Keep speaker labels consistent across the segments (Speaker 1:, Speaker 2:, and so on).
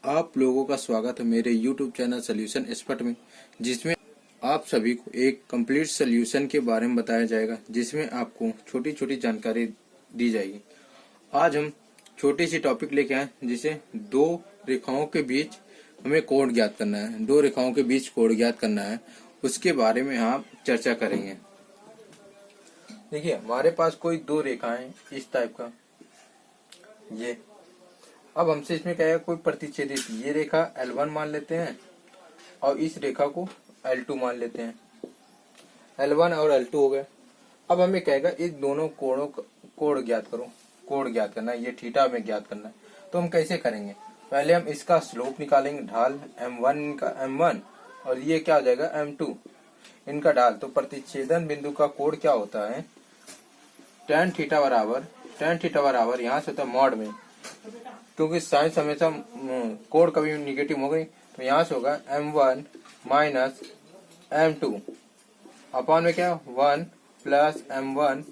Speaker 1: आप लोगों का स्वागत है मेरे YouTube चैनल सॉल्यूशन एक्सपर्ट में, जिसमें आप सभी को एक कंप्लीट सॉल्यूशन के बारे में बताया जाएगा, जिसमें आपको छोटी छोटी जानकारी दी जाएगी। आज हम छोटी सी टॉपिक लेके आए, जिसे दो रेखाओं के बीच हमें कोण ज्ञात करना है। दो रेखाओं के बीच कोण ज्ञात करना है, उसके बारे में हम चर्चा करेंगे। देखिए, हमारे पास कोई दो रेखाएं इस टाइप का, ये अब हमसे इसमें क्या है, कोई प्रतिच्छेदित ये रेखा L1 मान लेते हैं और इस रेखा को L2 मान लेते हैं। L1 और L2 हो गए। अब हमें कहेगा इस दोनों कोणों कोण ज्ञात करो। कोण ज्ञात करना है, ये थीटा हमें ज्ञात करना है। तो हम कैसे करेंगे? पहले हम इसका स्लोप निकालेंगे, ढाल M1 इनका M1 और ये क्या हो जाएगा M2 इनका ढाल। तो प्रतिच्छेदन बिंदु का कोण क्या होता है? tan थीटा बराबर यहाँ से होता है मॉड में, क्योंकि साइंस हमेशा कोण कभी निगेटिव हो गई, तो यहाँ से होगा M1 माइनस M2 अपॉन में क्या 1 प्लस M1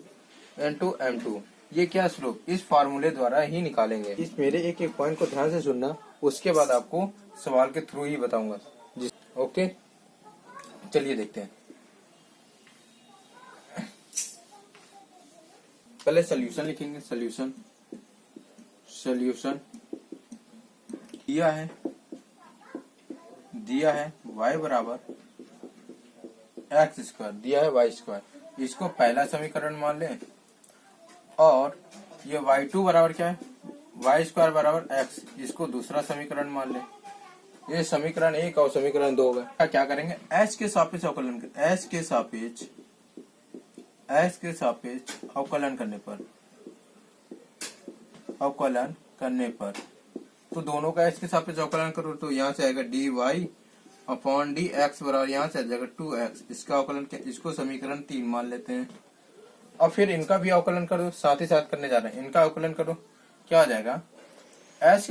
Speaker 1: इंटू M2। ये क्या स्लोप इस फार्मूले द्वारा ही निकालेंगे। इस मेरे एक एक पॉइंट को ध्यान से सुनना, उसके बाद आपको सवाल के थ्रू ही बताऊंगा। ओके, चलिए देखते हैं। पहले सोल्यूशन लिखेंगे। सोल्यूशन दिया है y बराबर x स्क्वायर, दिया है y स्क्वायर। इसको पहला समीकरण मान लें और ये y2 बराबर क्या है, y स्क्वायर बराबर x, इसको दूसरा समीकरण मान लें। ये समीकरण 1 और समीकरण 2 होगा। क्या करेंगे? h के सापेक्ष अवकलन करें। h के सापेक्ष अवकलन करने पर तो दोनों का h के सापेक्ष अवकलन करो, तो यहाँ से आएगा dy अपॉन dx बराबर यहाँ से आ जाएगा 2x। इसका अवकलन क्या, इसको समीकरण 3 मान लेते हैं। और फिर इनका भी अवकलन करो, साथ ही साथ करने जा रहे हैं। इनका अवकलन करो, क्या आ जाएगा? h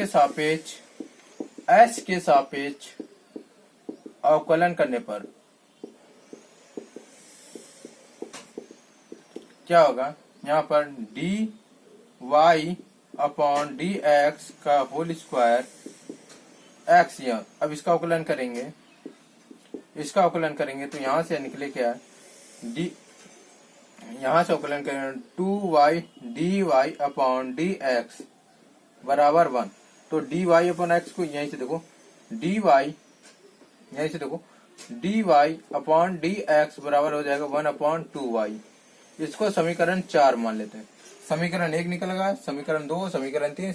Speaker 1: के सापेक्ष अवकलन करने पर क्या होगा? यहाँ पर dy अपॉन dx का होल स्क्वायर x। यहाँ अब इसका अवकलन करेंगे तो यहाँ से निकले क्या? यहाँ से अवकलन करेंगे 2y dy अपॉन dx बराबर 1। तो dy अपॉन x को यहीं से देखो, dy अपॉन dx बराबर हो जाएगा 1 अपॉन 2y। इसको समीकरण 4 मान लेते हैं। समीकरण 1 निकल गया, समीकरण 2, समीकरण 3,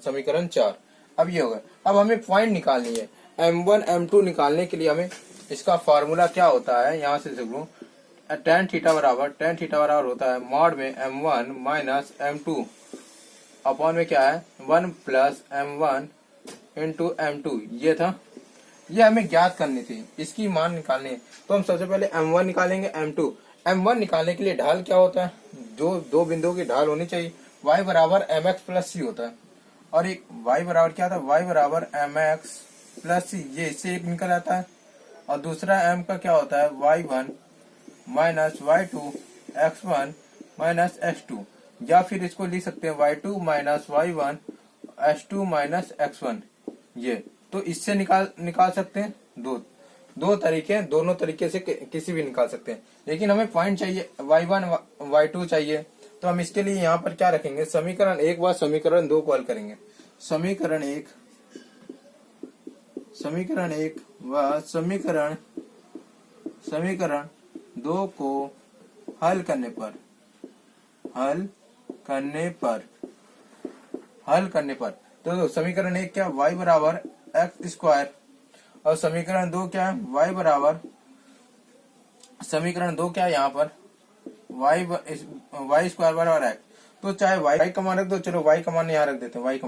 Speaker 1: समीकरण 4। अब ये होगा। अब हमें पॉइंट निकालनी है। M1 M2 निकालने के लिए हमें इसका फार्मूला क्या होता है, यहाँ से देखो, tan थीटा बराबर होता है मॉड में M1 माइनस M2 अपॉन में क्या है 1 प्लस M1 इंटू M2। ये था, ये हमें ज्ञात करनी थी, इसकी मान निकालनी है। तो हम सबसे पहले M1 निकालेंगे। M1 निकालने के लिए ढाल क्या होता है? जो दो बिंदुओं की ढाल होनी चाहिए। y बराबर mx प्लस c होता है, और एक y बराबर क्या था, y बराबर mx प्लस c, ये इससे एक निकल आता है। और दूसरा m का क्या होता है, y1 minus y2 x1 minus x2, या फिर इसको लिख सकते हैं y2 minus y1 x2 minus x1। ये तो इससे निकाल सकते हैं। दो तरीके, दोनों तरीके से किसी भी निकाल सकते हैं, लेकिन हमें पॉइंट चाहिए, y1 y2 चाहिए। तो हम इसके लिए यहाँ पर क्या रखेंगे, समीकरण 1 व समीकरण 2 को हल करेंगे। समीकरण 1 व समीकरण 2 को हल करने पर तो समीकरण 1 क्या, y बराबर x स्क्वायर, और समीकरण 2 क्या है, y बराबर, समीकरण 2 क्या है यहाँ पर, y स्क्वायर बराबर x। तो चाहे y का मान रख दो, चलो y का मान यहाँ रख देते हैं। y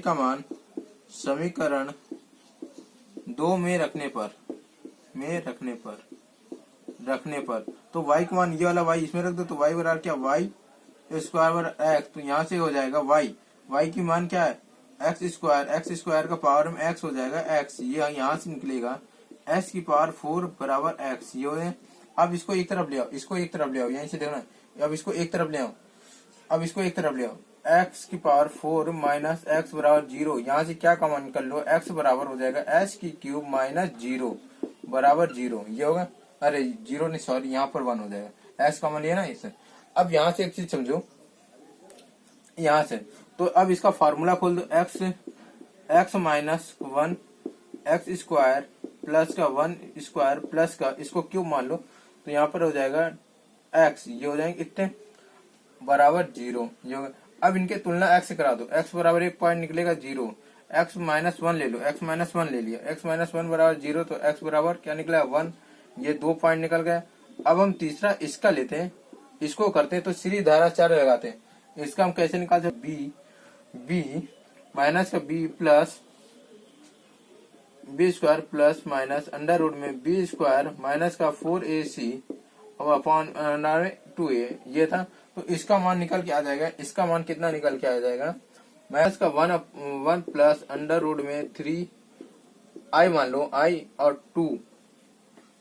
Speaker 1: का मान समीकरण 2 में रखने पर तो y का मान, ये वाला y इसमें रख दो, तो y बराबर क्या, y स्क्वायर बराबर x। तो यहाँ से हो जाएगा y की मान क्या है, x स्क्वायर का पावर में x हो जाएगा x। ये यहाँ से निकलेगा x की पावर 4 बराबर x। ये हो। अब इसको एक तरफ ले आओ, यहीं से देखना। अब इसको एक तरफ ले आओ, एक्स की पावर 4 माइनस एक्स बराबर 0। यहाँ से क्या कॉमन निकल लो, एक्स बराबर हो जाएगा एच की क्यूब माइनस 0 बराबर 0। ये होगा, अरे 0 नहीं सॉरी, यहाँ पर 1 हो जाएगा, एक्स कॉमन लिया ना इससे। अब यहाँ से एक चीज समझो, यहाँ से तो अब इसका फार्मूला खोल दो, x minus 1 x square plus का 1 स्क्वायर प्लस का इसको क्यूब मान लो, तो यहाँ पर हो जाएगा एक्स, ये हो जाएंगे इतने बराबर 0। ये होगा। अब इनके तुलना एक्स से करा दो, एक्स बराबर एक पॉइंट निकलेगा 0, एक्स माइनस 1 ले लो, एक्स माइनस 1 ले लिया, एक्स माइनस 1 बराबर 0, तो एक्स बराबर क्या निकला 1, ये 2 पॉइंट निकल गए। अब हम तीसरा इसका लेते हैं, इसको करते हैं तो सीधी धारा 4 लगाते हैं। इसका हम कैसे निकाल सकते, बी माइनस का b plus b square plus minus under root में बी स्क्वायर माइनस का 4ac और अपॉन 2a, ये था। तो इसका मान निकल के आ जाएगा, इसका मान कितना निकल के आ जाएगा, माइनस का 1 प्लस अंडर रूट में 3i मान लो, i और 2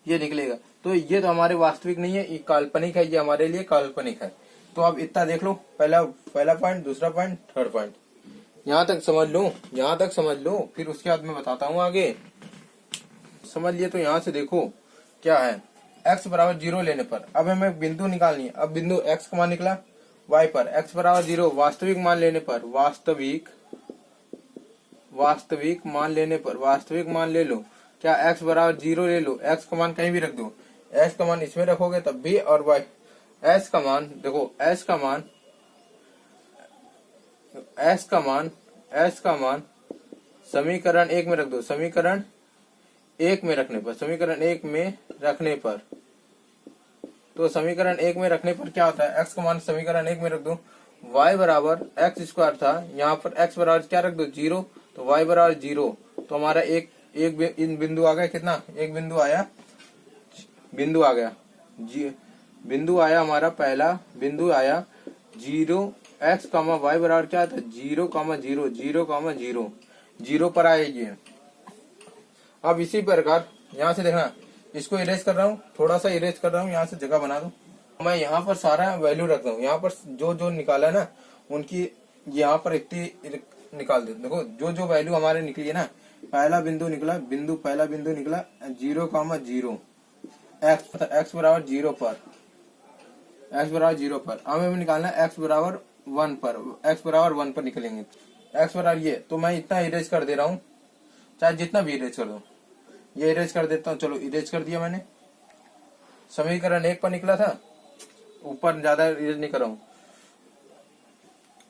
Speaker 1: ये निकलेगा। तो ये तो हमारे वास्तविक नहीं है, ये काल्पनिक है, ये हमारे लिए काल्पनिक है। तो अब इतना देख लो, पहला पॉइंट, दूसरा पॉइंट, थर्ड पॉइंट, यहाँ तक समझ लो, यहाँ तक समझ लो, फिर उसके बाद मैं बताता हूँ आगे। समझ लिए तो यहाँ से देखो क्या है, x बराबर 0 लेने पर अब हमें बिंदु निकालनी है। अब बिंदु x का मान निकला y पर, x बराबर 0 वास्तविक मान लेने पर, वास्तविक मान लेने पर, वास्तविक मान ले लो, क्या x बराबर 0 ले लो, x का मान कहीं भी रख दो, x का मान इसमें रखोगे तब भी, और y s का मान देखो, s का मान समीकरण 1 में रख दो, समीकरण 1 में रखने पर, समीकरण 1 में रखने पर, तो समीकरण 1 में रखने पर क्या होता है, x का मान समीकरण 1 में रख दो, y बराबर एक्स स्क्वायर था, यहाँ पर x बराबर क्या रख दो 0, तो y बराबर 0, तो हमारा एक इन बिंदु आ गया, कितना, एक बिंदु आया, बिंदु आया हमारा, पहला बिंदु आया 0 x y बराबर क्या था 0 0 0 0 0 पर आएगी। अब इसी प्रकार यहाँ से देखना, इसको इरेज कर रहा हूँ, थोड़ा सा इरेज कर रहा हूँ, यहाँ से जगह बना दूं, मैं यहाँ पर सारा वैल्यू रखता हूँ, यहाँ पर जो जो निकाला ना उनकी यहाँ पर इतनी निकाल दे। देखो जो वैल्यू हमारे निकली है ना, पहला बिंदु निकला, पहला बिंदु निकला 0 0 एक्स बराबर 0 पर, एक्स बराबर 0 पर, हमें निकालना एक्स बराबर 1 पर, एक्स बराबर 1 पर निकलेंगे, एक्स बराबर ये, तो मैं इतना इरेज कर दे रहा हूँ, चाहे जितना भी इरेज कर दो, ये इरेज कर देता हूँ, चलो इरेज कर दिया मैंने। समीकरण 1 पर निकला था, ऊपर ज्यादा इरेज नहीं कर रहा हूँ,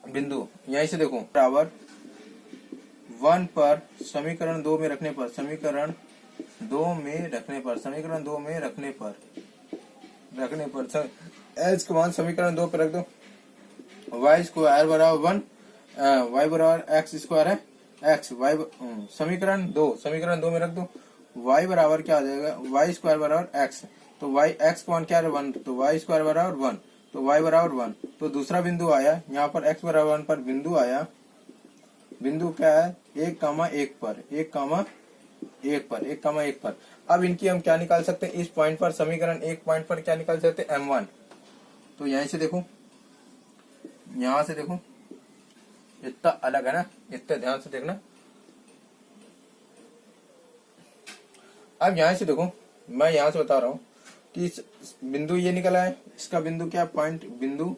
Speaker 1: बिंदु यहीं से देखो बराबर 1 पर, समीकरण 2 में रखने पर, समीकरण 2 में रखने पर, समीकरण 2 में रखने पर एच का मान समीकरण 2 पर रख दो, वाई स्क्वायर बराबर 1, वाई बराबर एक्स स्क्वायर है, एक्स वाई समीकरण 2 में रख दो, y बराबर क्या आ जाएगा, वाई स्क्वायर बराबर एक्स, तो y एक्स का मान क्या है 1, तो वाई स्क्वायर बराबर 1, तो y बराबर 1, तो दूसरा बिंदु आया यहाँ पर x बराबर 1 पर बिंदु आया, बिंदु क्या है 1 पर, 1 पर। अब इनकी हम क्या निकाल सकते हैं, इस पॉइंट पर, समीकरण 1 पॉइंट पर क्या निकाल सकते हैं, m1। तो यहीं से देखो, यहाँ से देखो, इतना अलग है ना, इतने ध्यान से देखना। अब यहाँ से देखो, मैं यहाँ से बता रहा हूँ कि बिंदु ये निकला है, इसका बिंदु क्या पॉइंट, बिंदु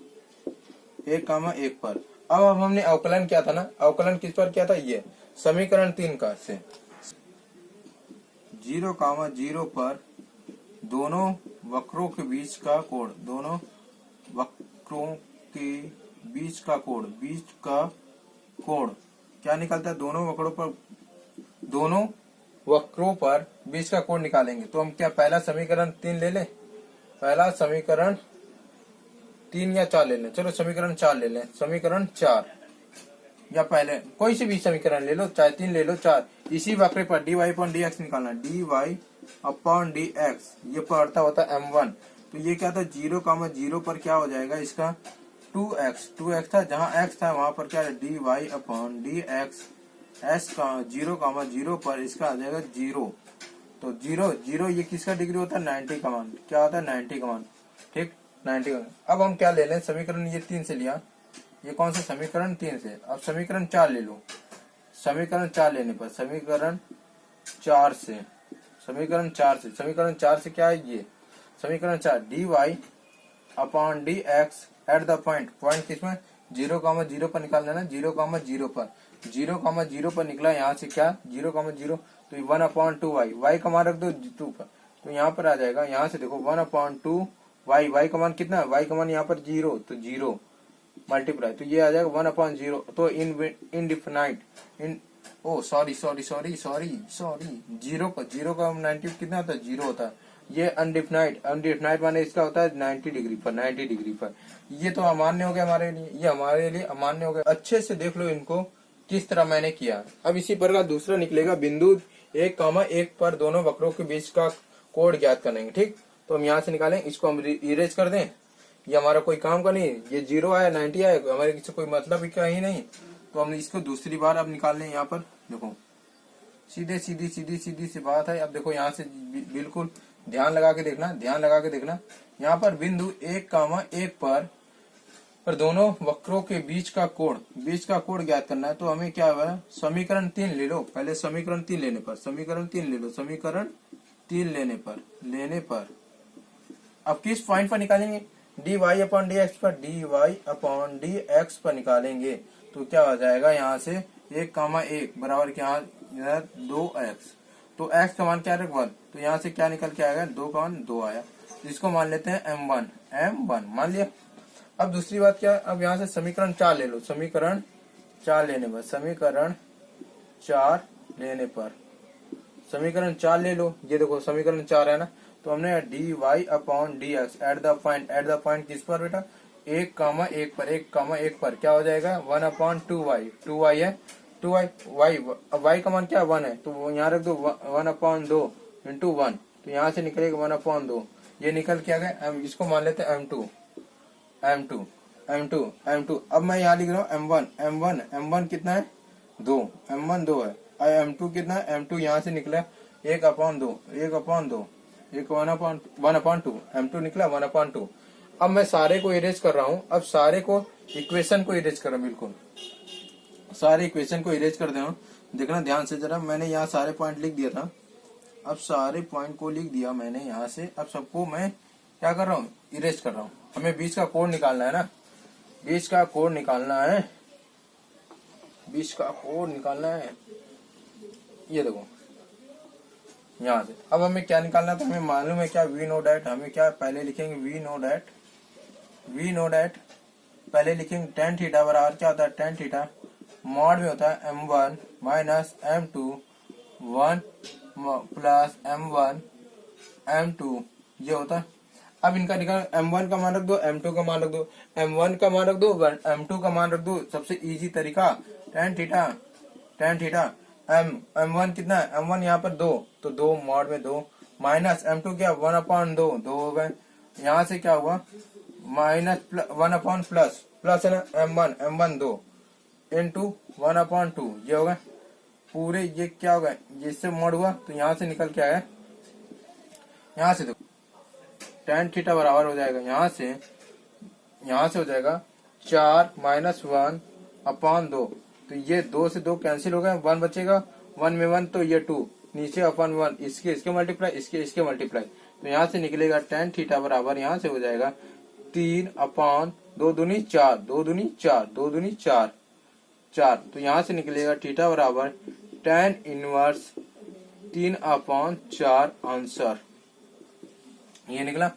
Speaker 1: 1 पर। अब हमने अवकलन किया था ना, अवकलन किस पर किया था, ये समीकरण 3 का से 0 0 पर दोनों वक्रों के बीच का कोण, दोनों वक्रों के बीच का कोण क्या निकलता है, दोनों वक्रों पर बीच का कोण निकालेंगे। तो हम क्या पहला समीकरण 3 ले लें, पहला समीकरण 3 या 4 ले लें, चलो समीकरण 4 ले लें, समीकरण 4 या पहले कोई से भी समीकरण ले लो, चाहे 3 ले लो 4, इसी वक्र पर dy अपॉन dx निकालना, dy अपॉन dx, ये पड़ता होता है m1। तो ये क्या था 0 0 पर क्या हो जाएगा इसका 2x था, जहाँ x था वहां पर क्या है dy अपॉन dx, s का 0 0 पर इसका आ जाएगा 0, तो 0 ये किसका डिग्री होता है 90 का मान, क्या होता है 90 का मान, ठीक 90 का। अब हम क्या ले लें, समीकरण ये 3 से लिया, ये कौन सा समीकरण 3 से। अब समीकरण 4 ले लो। समीकरण 4 लेने पर समीकरण 4 से समीकरण 4 से क्या है ये समीकरण 4 dy upon D x at the point किसमें 0,0 पर निकालना है ना। 0,0 पर निकला यहाँ से क्या 0,0 तो 1/2 y का मान रख दो 2 पर तो यहाँ पर आ जाएगा। यहाँ से देखो 1/2 y का मान कितना है y का मान यहाँ पर 0 तो 0 मल्टीप्लाई तो ये आ जाएगा 1/0 तो इनडिफिनाइट सॉरी 0 का 90 कितना होता है 0 होता है। ये अनडिफिनाइट माने इसका होता है 90 डिग्री पर। ये तो अमान्य हो गया हमारे लिए, ये हमारे लिए अमान्य हो गया। अच्छे से देख लो इनको किस तरह मैंने किया। अब इसी प्रकार दूसरा निकलेगा बिंदु 1,1 पर दोनों वक्रों के बीच का कोण ज्ञात करेंगे। ठीक, तो हम यहाँ से निकालें, इसको हम इरेज कर दें। ये हमारा कोई काम का नहीं, ये 0 आया 90 आया हमारे किसी कोई मतलब ही ही नहीं। तो हम इसको दूसरी बार अब निकाल लें। यहाँ पर देखो सीधे सी बात है। अब देखो यहाँ से बिल्कुल ध्यान लगा के देखना। यहाँ पर बिंदु 1,1 पर दोनों वक्रों के बीच का कोण ज्ञात करना है। तो हमें क्या हुआ समीकरण 3 ले लो। पहले समीकरण 3 लेने पर अब किस पॉइंट पर निकालेंगे dy/dx पर निकालेंगे। तो क्या हो जाएगा यहाँ से 1,1 बराबर क्या 2x तो x का मान क्या है 1 तो यहाँ से क्या निकल के आएगा 2 का मान 2 आया। इसको मान लेते हैं m1 मान लिया। अब दूसरी बात क्या है, अब यहाँ से समीकरण 4 ले लो। समीकरण 4 ले लो। ये देखो समीकरण 4 है ना। तो हमने dy/dx एट द पॉइंट किस पर बेटा 1,1 पर क्या हो जाएगा 1/2y 2y है 2y y का मान क्या 1 है तो यहाँ रख दो 1/2 इंटू 1 तो यहाँ से निकलेगा 1/2 ये निकल के आ गया। इसको मान लेते हैं m2। अब मैं यहाँ लिख रहा हूँ m1 कितना है 2 m1 2 है। m2 कितना है m2 यहाँ से निकला 1/2 1/2 m2 निकला 1/2। अब मैं सारे को इरेज कर रहा हूँ। अब सारे को इक्वेशन को इरेज कर रहा हूँ। बिल्कुल सारे इक्वेशन को इरेज कर दे रहा हूँ। देखना ध्यान से जरा। मैंने यहाँ सारे पॉइंट लिख दिया था। अब सारे पॉइंट को लिख दिया मैंने यहाँ से। अब सबको मैं क्या कर रहा हूँ इरेज कर रहा हूँ। हमें बीच का कोण निकालना है ना। बीच का कोण निकालना है। ये देखो यहाँ से। अब हमें क्या निकालना था हमें मालूम है क्या वी नो डैट। हमें क्या पहले लिखेंगे वी नो डैट पहले लिखेंगे tan थीटा बराबर क्या होता है tan थीटा मॉड में होता है m1 minus m2 1 plus m1 m2 ये होता है। अब इनका निकाल m1 का मान रख दो m2 का मान रख दो m1 का मान रख दो m2 का मान रख दो। सबसे इजी तरीका tan थीटा m1 कितना है m1 यहाँ पर 2 तो 2 मॉड में 2 माइनस m2 क्या 1/2 2 हो गए। यहाँ से क्या हुआ माइनस 1 प्लस है ना m1 2 इंटू 1/2 ये होगा पूरे। ये क्या होगा जिससे मॉड हुआ तो यहाँ से निकल के आया। यहाँ से देखो tan थीटा बराबर हो जाएगा यहाँ से हो जाएगा 4 - 1/2 तो ये 2 से 2 कैंसिल हो गए 1 बचेगा 1 में 1 तो ये 2 नीचे अपन 1 इसके मल्टीप्लाई इसके मल्टीप्लाई तो यहाँ से निकलेगा tan थीटा बराबर यहाँ से हो जाएगा 3/2 दूनी 4 तो यहाँ से निकलेगा थीटा बराबर tan इनवर्स 3/4 आंसर ये निकला।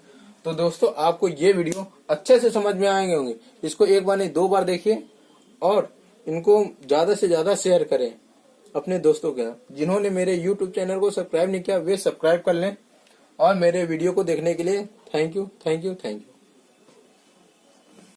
Speaker 1: तो दोस्तों आपको ये वीडियो अच्छे से समझ में आएंगे होंगे। इसको एक बार नहीं 2 बार देखिए और इनको ज्यादा से ज्यादा शेयर करें अपने दोस्तों के। जिन्होंने मेरे YouTube चैनल को सब्सक्राइब नहीं किया वे सब्सक्राइब कर लें। और मेरे वीडियो को देखने के लिए थैंक यू।